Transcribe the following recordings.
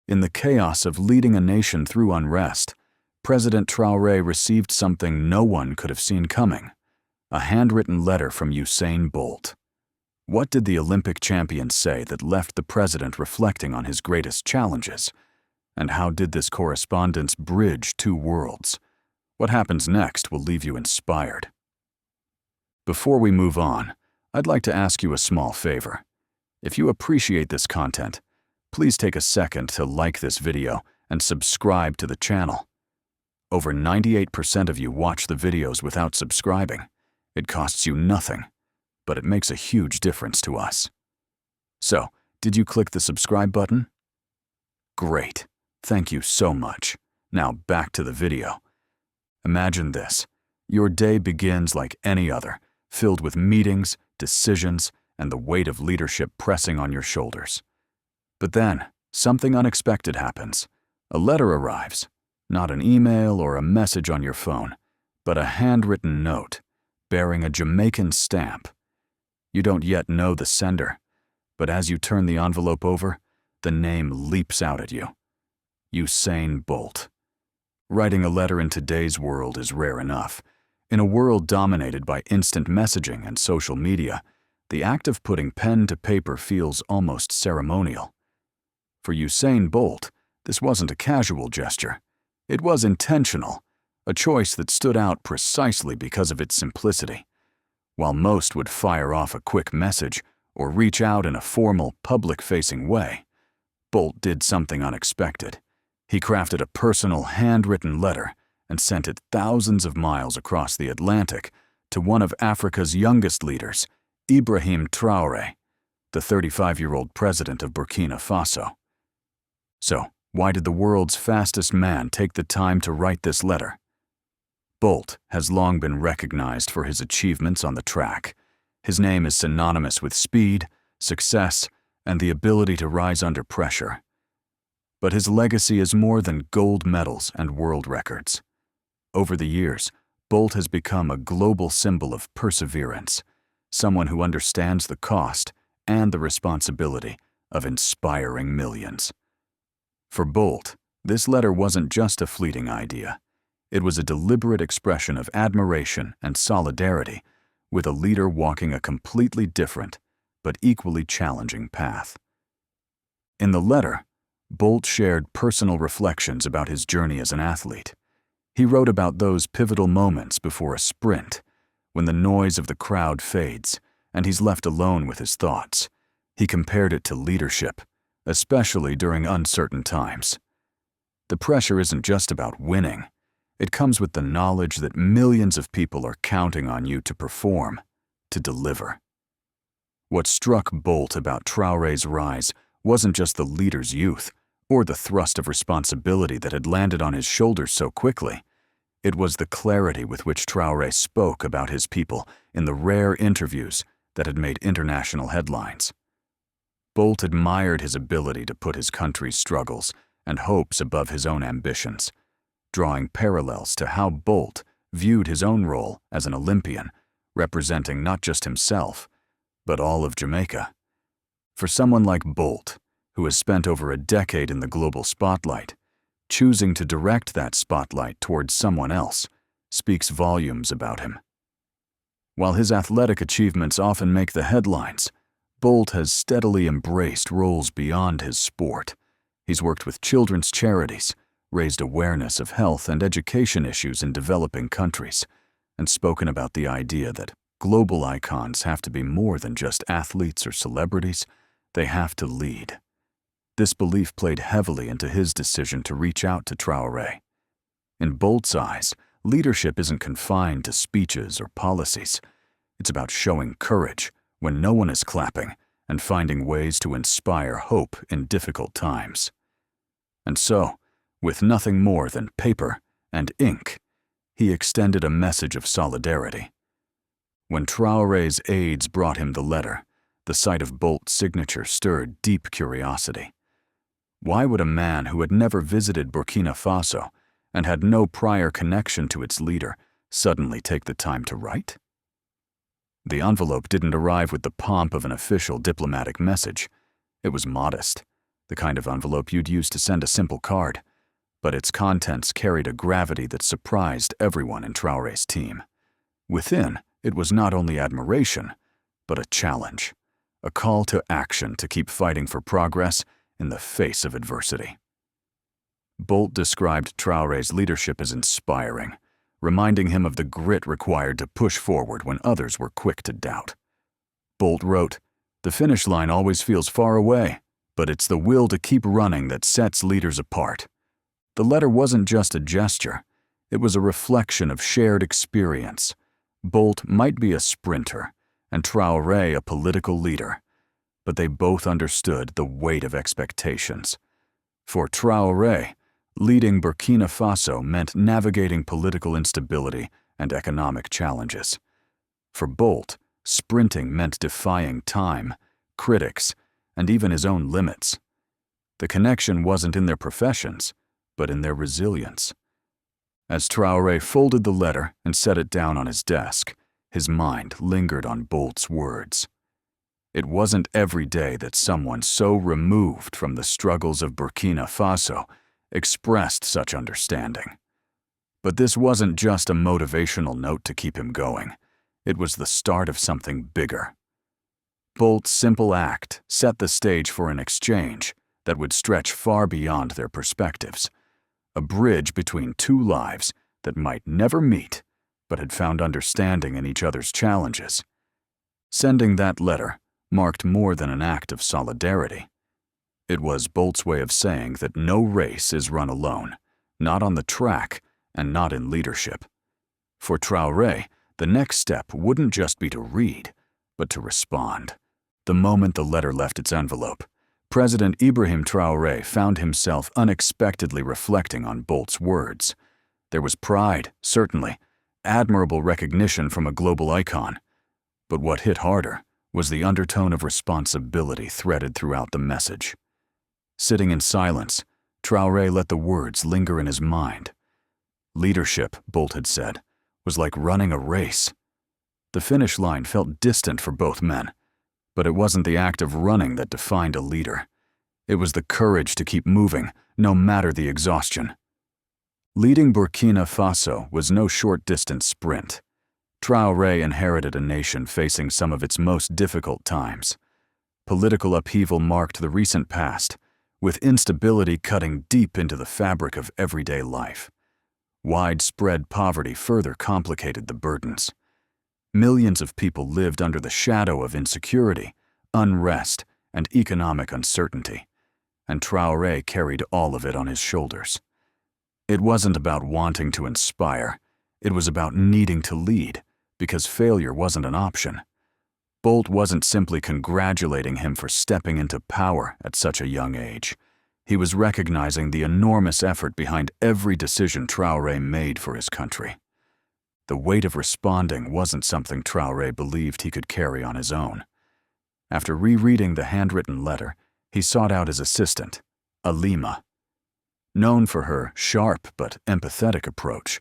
In the chaos of leading a nation through unrest, President Traore received something no one could have seen coming: a handwritten letter from Usain Bolt. What did the Olympic champion say that left the president reflecting on his greatest challenges? And how did this correspondence bridge two worlds? What happens next will leave you inspired. Before we move on, I'd like to ask you a small favor. If you appreciate this content, please take a second to like this video and subscribe to the channel. Over 98% of you watch the videos without subscribing. It costs you nothing, but it makes a huge difference to us. So, did you click the subscribe button? Great. Thank you so much. Now back to the video. Imagine this. Your day begins like any other, filled with meetings, decisions, and the weight of leadership pressing on your shoulders. But then, something unexpected happens. A letter arrives. Not an email or a message on your phone, but a handwritten note bearing a Jamaican stamp. You don't yet know the sender, but as you turn the envelope over, the name leaps out at you: Usain Bolt. Writing a letter in today's world is rare enough. In a world dominated by instant messaging and social media, the act of putting pen to paper feels almost ceremonial. For Usain Bolt, this wasn't a casual gesture. It was intentional, a choice that stood out precisely because of its simplicity. While most would fire off a quick message or reach out in a formal, public-facing way, Bolt did something unexpected. He crafted a personal, handwritten letter and sent it thousands of miles across the Atlantic to one of Africa's youngest leaders, Ibrahim Traoré, the 35-year-old president of Burkina Faso. So, why did the world's fastest man take the time to write this letter? Bolt has long been recognized for his achievements on the track. His name is synonymous with speed, success, and the ability to rise under pressure. But his legacy is more than gold medals and world records. Over the years, Bolt has become a global symbol of perseverance, someone who understands the cost and the responsibility of inspiring millions. For Bolt, this letter wasn't just a fleeting idea. It was a deliberate expression of admiration and solidarity with a leader walking a completely different but equally challenging path. In the letter, Bolt shared personal reflections about his journey as an athlete. He wrote about those pivotal moments before a sprint, when the noise of the crowd fades and he's left alone with his thoughts. He compared it to leadership, especially during uncertain times. The pressure isn't just about winning. It comes with the knowledge that millions of people are counting on you to perform, to deliver. What struck Bolt about Traoré's rise wasn't just the leader's youth or the thrust of responsibility that had landed on his shoulders so quickly. It was the clarity with which Traoré spoke about his people in the rare interviews that had made international headlines. Bolt admired his ability to put his country's struggles and hopes above his own ambitions, drawing parallels to how Bolt viewed his own role as an Olympian, representing not just himself, but all of Jamaica. For someone like Bolt, who has spent over a decade in the global spotlight, choosing to direct that spotlight towards someone else speaks volumes about him. While his athletic achievements often make the headlines, Bolt has steadily embraced roles beyond his sport. He's worked with children's charities, raised awareness of health and education issues in developing countries, and spoken about the idea that global icons have to be more than just athletes or celebrities. They have to lead. This belief played heavily into his decision to reach out to Traoré. In Bolt's eyes, leadership isn't confined to speeches or policies. It's about showing courage when no one is clapping and finding ways to inspire hope in difficult times. And so, with nothing more than paper and ink, he extended a message of solidarity. When Traoré's aides brought him the letter, the sight of Bolt's signature stirred deep curiosity. Why would a man who had never visited Burkina Faso and had no prior connection to its leader suddenly take the time to write? The envelope didn't arrive with the pomp of an official diplomatic message. It was modest, the kind of envelope you'd use to send a simple card, but its contents carried a gravity that surprised everyone in Traoré's team. Within, it was not only admiration, but a challenge, a call to action to keep fighting for progress in the face of adversity. Bolt described Traoré's leadership as inspiring, reminding him of the grit required to push forward when others were quick to doubt. Bolt wrote, "The finish line always feels far away, but it's the will to keep running that sets leaders apart." The letter wasn't just a gesture, it was a reflection of shared experience. Bolt might be a sprinter, and Traoré a political leader, but they both understood the weight of expectations. For Traoré, leading Burkina Faso meant navigating political instability and economic challenges. For Bolt, sprinting meant defying time, critics, and even his own limits. The connection wasn't in their professions, but in their resilience. As Traoré folded the letter and set it down on his desk, his mind lingered on Bolt's words. It wasn't every day that someone so removed from the struggles of Burkina Faso expressed such understanding. But this wasn't just a motivational note to keep him going. It was the start of something bigger. Bolt's simple act set the stage for an exchange that would stretch far beyond their perspectives, a bridge between two lives that might never meet, but had found understanding in each other's challenges. Sending that letter marked more than an act of solidarity. It was Bolt's way of saying that no race is run alone, not on the track and not in leadership. For Traoré, the next step wouldn't just be to read, but to respond. The moment the letter left its envelope, President Ibrahim Traoré found himself unexpectedly reflecting on Bolt's words. There was pride, certainly, admirable recognition from a global icon. But what hit harder was the undertone of responsibility threaded throughout the message. Sitting in silence, Traoré let the words linger in his mind. Leadership, Bolt had said, was like running a race. The finish line felt distant for both men, but it wasn't the act of running that defined a leader. It was the courage to keep moving, no matter the exhaustion. Leading Burkina Faso was no short-distance sprint. Traoré inherited a nation facing some of its most difficult times. Political upheaval marked the recent past, with instability cutting deep into the fabric of everyday life. Widespread poverty further complicated the burdens. Millions of people lived under the shadow of insecurity, unrest, and economic uncertainty, and Traoré carried all of it on his shoulders. It wasn't about wanting to inspire, it was about needing to lead, because failure wasn't an option. Bolt wasn't simply congratulating him for stepping into power at such a young age. He was recognizing the enormous effort behind every decision Traoré made for his country. The weight of responding wasn't something Traoré believed he could carry on his own. After rereading the handwritten letter, he sought out his assistant, Alima. Known for her sharp but empathetic approach,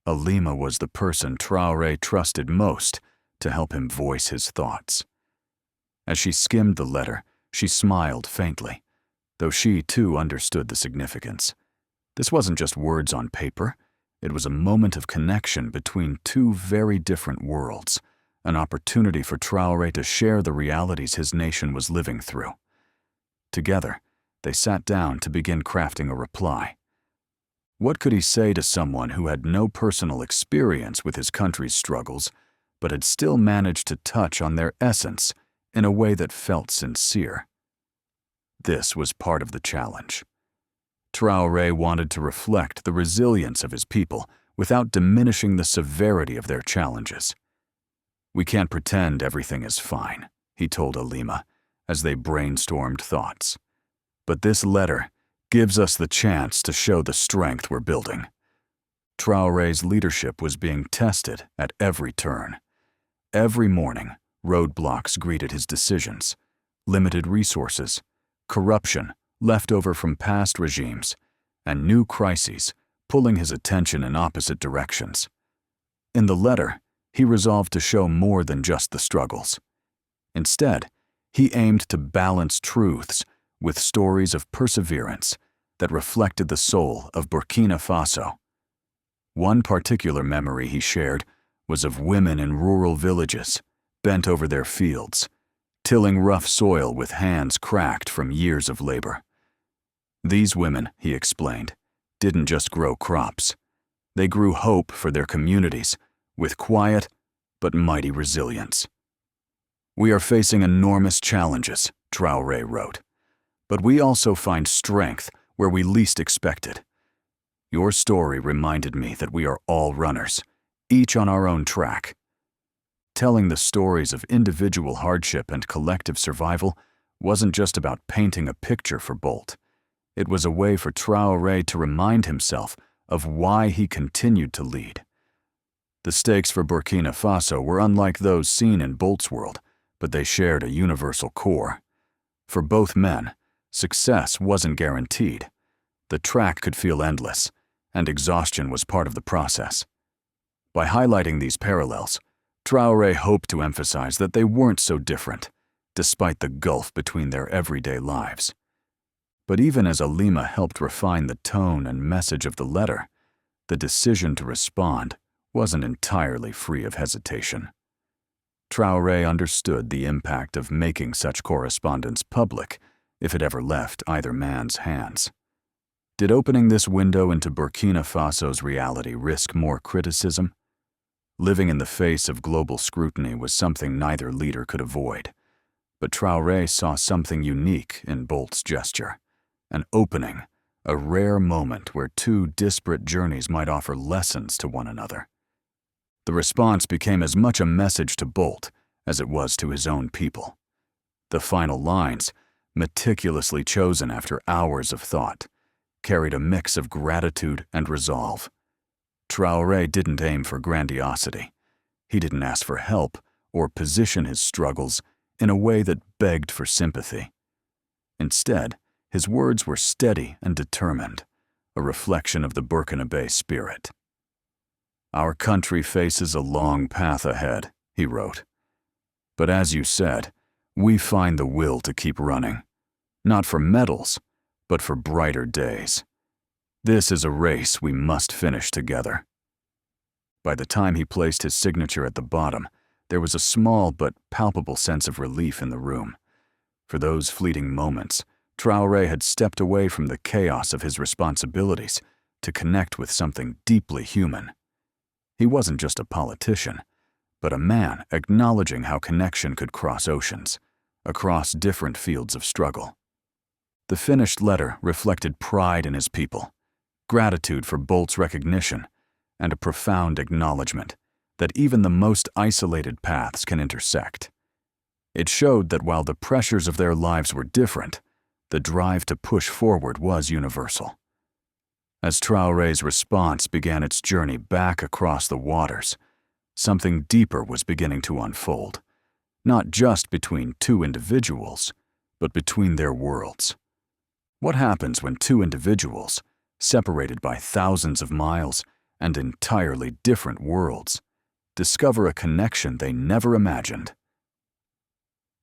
Alima was the person Traoré trusted most to help him voice his thoughts. As she skimmed the letter, she smiled faintly, though she too understood the significance. This wasn't just words on paper, it was a moment of connection between two very different worlds, an opportunity for Traoré to share the realities his nation was living through. Together, they sat down to begin crafting a reply. What could he say to someone who had no personal experience with his country's struggles, but had still managed to touch on their essence in a way that felt sincere? This was part of the challenge. Traoré wanted to reflect the resilience of his people without diminishing the severity of their challenges. "We can't pretend everything is fine," he told Alima, as they brainstormed thoughts. "But this letter gives us the chance to show the strength we're building." Traoré's leadership was being tested at every turn. Every morning, roadblocks greeted his decisions: limited resources, corruption left over from past regimes, and new crises pulling his attention in opposite directions. In the letter, he resolved to show more than just the struggles. Instead, he aimed to balance truths with stories of perseverance that reflected the soul of Burkina Faso. One particular memory he shared was of women in rural villages, bent over their fields, tilling rough soil with hands cracked from years of labor. These women, he explained, didn't just grow crops. They grew hope for their communities with quiet but mighty resilience. "We are facing enormous challenges," Traore wrote, "but we also find strength where we least expect it. Your story reminded me that we are all runners, each on our own track." Telling the stories of individual hardship and collective survival wasn't just about painting a picture for Bolt. It was a way for Traore to remind himself of why he continued to lead. The stakes for Burkina Faso were unlike those seen in Bolt's world, but they shared a universal core. For both men, success wasn't guaranteed. The track could feel endless, and exhaustion was part of the process. By highlighting these parallels, Traore hoped to emphasize that they weren't so different, despite the gulf between their everyday lives. But even as Alima helped refine the tone and message of the letter, the decision to respond wasn't entirely free of hesitation. Traore understood the impact of making such correspondence public if it ever left either man's hands. Did opening this window into Burkina Faso's reality risk more criticism? Living in the face of global scrutiny was something neither leader could avoid, but Traore saw something unique in Bolt's gesture. An opening, a rare moment where two disparate journeys might offer lessons to one another. The response became as much a message to Bolt as it was to his own people. The final lines, meticulously chosen after hours of thought, carried a mix of gratitude and resolve. Traore didn't aim for grandiosity. He didn't ask for help or position his struggles in a way that begged for sympathy. Instead, his words were steady and determined, a reflection of the Burkinabe spirit. "Our country faces a long path ahead," he wrote. "But as you said, we find the will to keep running, not for medals, but for brighter days. This is a race we must finish together." By the time he placed his signature at the bottom, there was a small but palpable sense of relief in the room. For those fleeting moments, Traore had stepped away from the chaos of his responsibilities to connect with something deeply human. He wasn't just a politician, but a man acknowledging how connection could cross oceans, across different fields of struggle. The finished letter reflected pride in his people, gratitude for Bolt's recognition, and a profound acknowledgement that even the most isolated paths can intersect. It showed that while the pressures of their lives were different, the drive to push forward was universal. As Traore's response began its journey back across the waters, something deeper was beginning to unfold, not just between two individuals, but between their worlds. What happens when two individuals, separated by thousands of miles and entirely different worlds, discover a connection they never imagined?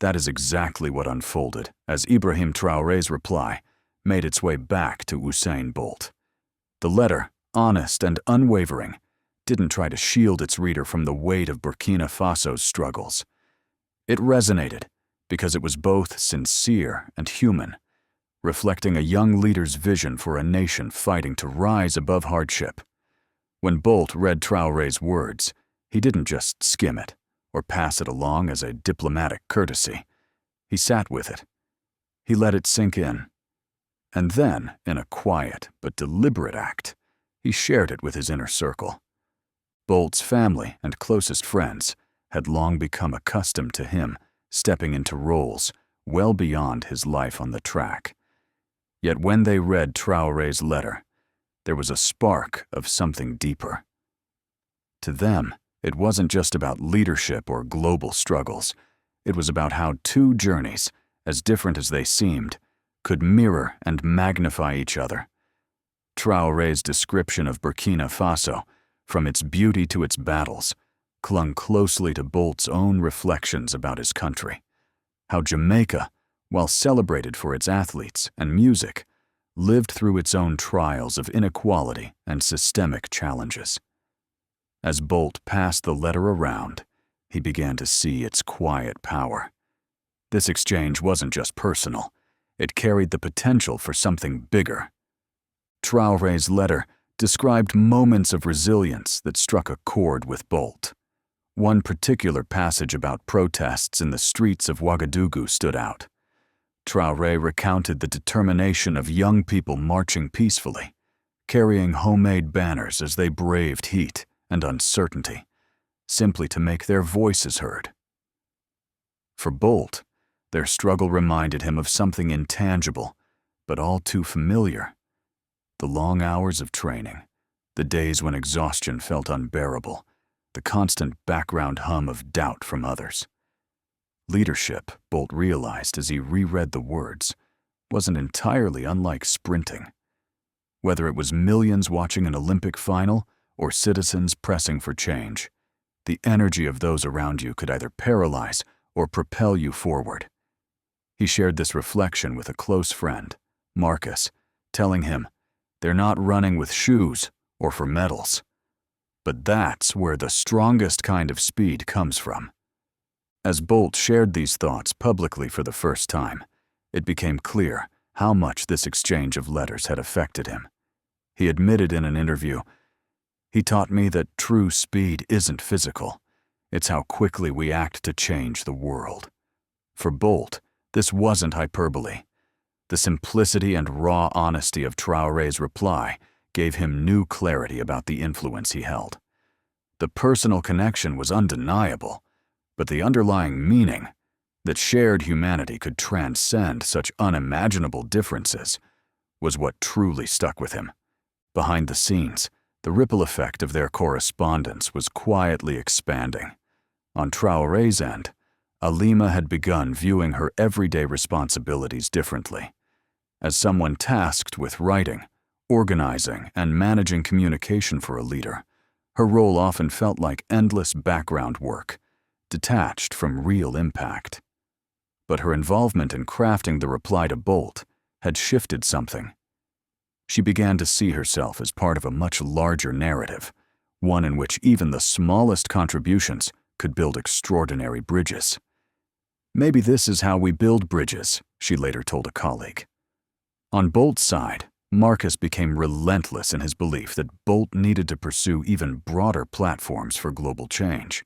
That is exactly what unfolded as Ibrahim Traoré's reply made its way back to Usain Bolt. The letter, honest and unwavering, didn't try to shield its reader from the weight of Burkina Faso's struggles. It resonated because it was both sincere and human, reflecting a young leader's vision for a nation fighting to rise above hardship. When Bolt read Traoré's words, he didn't just skim it or pass it along as a diplomatic courtesy. He sat with it. He let it sink in. And then, in a quiet but deliberate act, he shared it with his inner circle. Bolt's family and closest friends had long become accustomed to him stepping into roles well beyond his life on the track. Yet when they read Traoré's letter, there was a spark of something deeper. To them, it wasn't just about leadership or global struggles. It was about how two journeys, as different as they seemed, could mirror and magnify each other. Traoré's description of Burkina Faso, from its beauty to its battles, clung closely to Bolt's own reflections about his country. How Jamaica, while celebrated for its athletes and music, lived through its own trials of inequality and systemic challenges. As Bolt passed the letter around, he began to see its quiet power. This exchange wasn't just personal. It carried the potential for something bigger. Traoré's letter described moments of resilience that struck a chord with Bolt. One particular passage about protests in the streets of Ouagadougou stood out. Traoré recounted the determination of young people marching peacefully, carrying homemade banners as they braved heat and uncertainty, simply to make their voices heard. For Bolt, their struggle reminded him of something intangible, but all too familiar. The long hours of training, the days when exhaustion felt unbearable, the constant background hum of doubt from others. Leadership, Bolt realized as he reread the words, wasn't entirely unlike sprinting. Whether it was millions watching an Olympic final or citizens pressing for change, the energy of those around you could either paralyze or propel you forward. He shared this reflection with a close friend, Marcus, telling him, "They're not running with shoes or for medals. But that's where the strongest kind of speed comes from." As Bolt shared these thoughts publicly for the first time, it became clear how much this exchange of letters had affected him. He admitted in an interview, "He taught me that true speed isn't physical. It's how quickly we act to change the world." For Bolt, this wasn't hyperbole. The simplicity and raw honesty of Traoré's reply gave him new clarity about the influence he held. The personal connection was undeniable, but the underlying meaning, that shared humanity could transcend such unimaginable differences, was what truly stuck with him. Behind the scenes, the ripple effect of their correspondence was quietly expanding. On Traoré's end, Alima had begun viewing her everyday responsibilities differently. As someone tasked with writing, organizing, and managing communication for a leader, her role often felt like endless background work, detached from real impact. But her involvement in crafting the reply to Bolt had shifted something. She began to see herself as part of a much larger narrative, one in which even the smallest contributions could build extraordinary bridges. "Maybe this is how we build bridges," she later told a colleague. On Bolt's side, Marcus became relentless in his belief that Bolt needed to pursue even broader platforms for global change.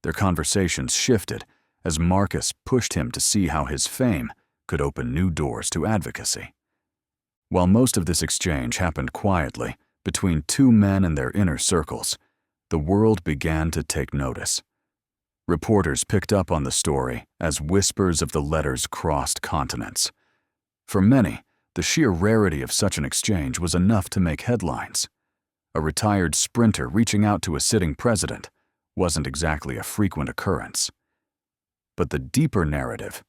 Their conversations shifted as Marcus pushed him to see how his fame could open new doors to advocacy. While most of this exchange happened quietly, between two men in their inner circles, the world began to take notice. Reporters picked up on the story as whispers of the letters crossed continents. For many, the sheer rarity of such an exchange was enough to make headlines. A retired sprinter reaching out to a sitting president wasn't exactly a frequent occurrence. But the deeper narrative,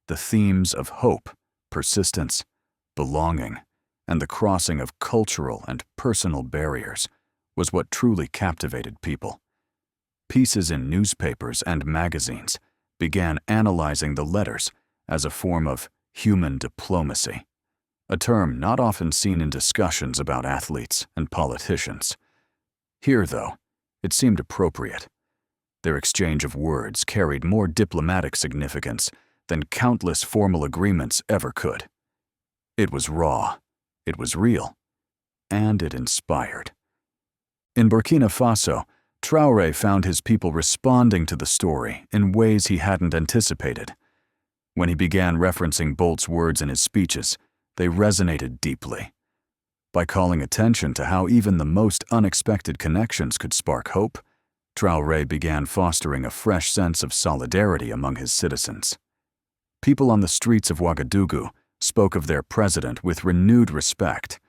the themes of hope, persistence, belonging, and the crossing of cultural and personal barriers, was what truly captivated people. Pieces in newspapers and magazines began analyzing the letters as a form of human diplomacy, a term not often seen in discussions about athletes and politicians. Here, though, it seemed appropriate. Their exchange of words carried more diplomatic significance than countless formal agreements ever could. It was raw, it was real, and it inspired. In Burkina Faso, Traoré found his people responding to the story in ways he hadn't anticipated. When he began referencing Bolt's words in his speeches, they resonated deeply. By calling attention to how even the most unexpected connections could spark hope, Traoré began fostering a fresh sense of solidarity among his citizens. People on the streets of Ouagadougou spoke of their president with renewed respect,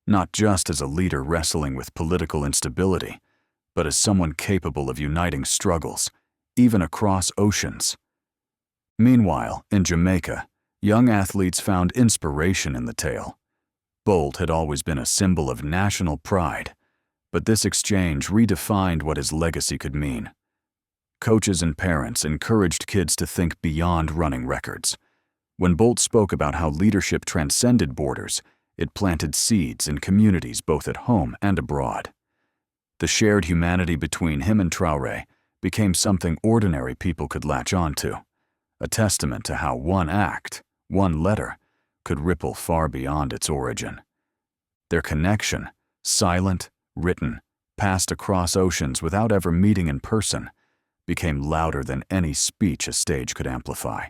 not just as a leader wrestling with political instability, but as someone capable of uniting struggles, even across oceans. Meanwhile, in Jamaica, young athletes found inspiration in the tale. Bolt had always been a symbol of national pride, but this exchange redefined what his legacy could mean. Coaches and parents encouraged kids to think beyond running records. When Bolt spoke about how leadership transcended borders, it planted seeds in communities both at home and abroad. The shared humanity between him and Traore became something ordinary people could latch onto, a testament to how one act, one letter, could ripple far beyond its origin. Their connection, silent, written, passed across oceans without ever meeting in person, became louder than any speech a stage could amplify.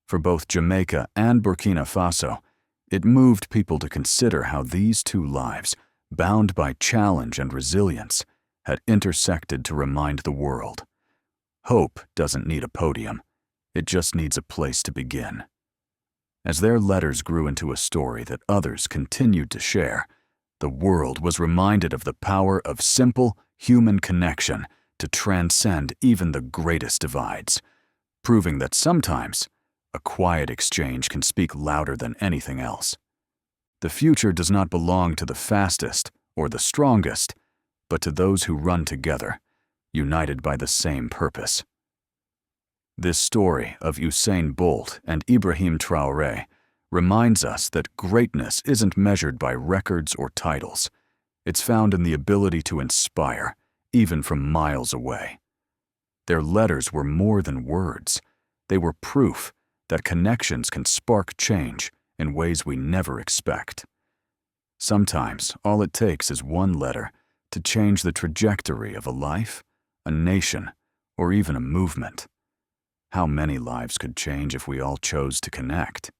For both Jamaica and Burkina Faso, it moved people to consider how these two lives, bound by challenge and resilience, had intersected to remind the world. Hope doesn't need a podium, it just needs a place to begin. As their letters grew into a story that others continued to share, the world was reminded of the power of simple, human connection to transcend even the greatest divides, proving that sometimes a quiet exchange can speak louder than anything else. The future does not belong to the fastest or the strongest, but to those who run together, united by the same purpose. This story of Usain Bolt and Ibrahim Traoré reminds us that greatness isn't measured by records or titles. It's found in the ability to inspire, even from miles away. Their letters were more than words. They were proof that connections can spark change in ways we never expect. Sometimes all it takes is one letter to change the trajectory of a life, a nation, or even a movement. How many lives could change if we all chose to connect?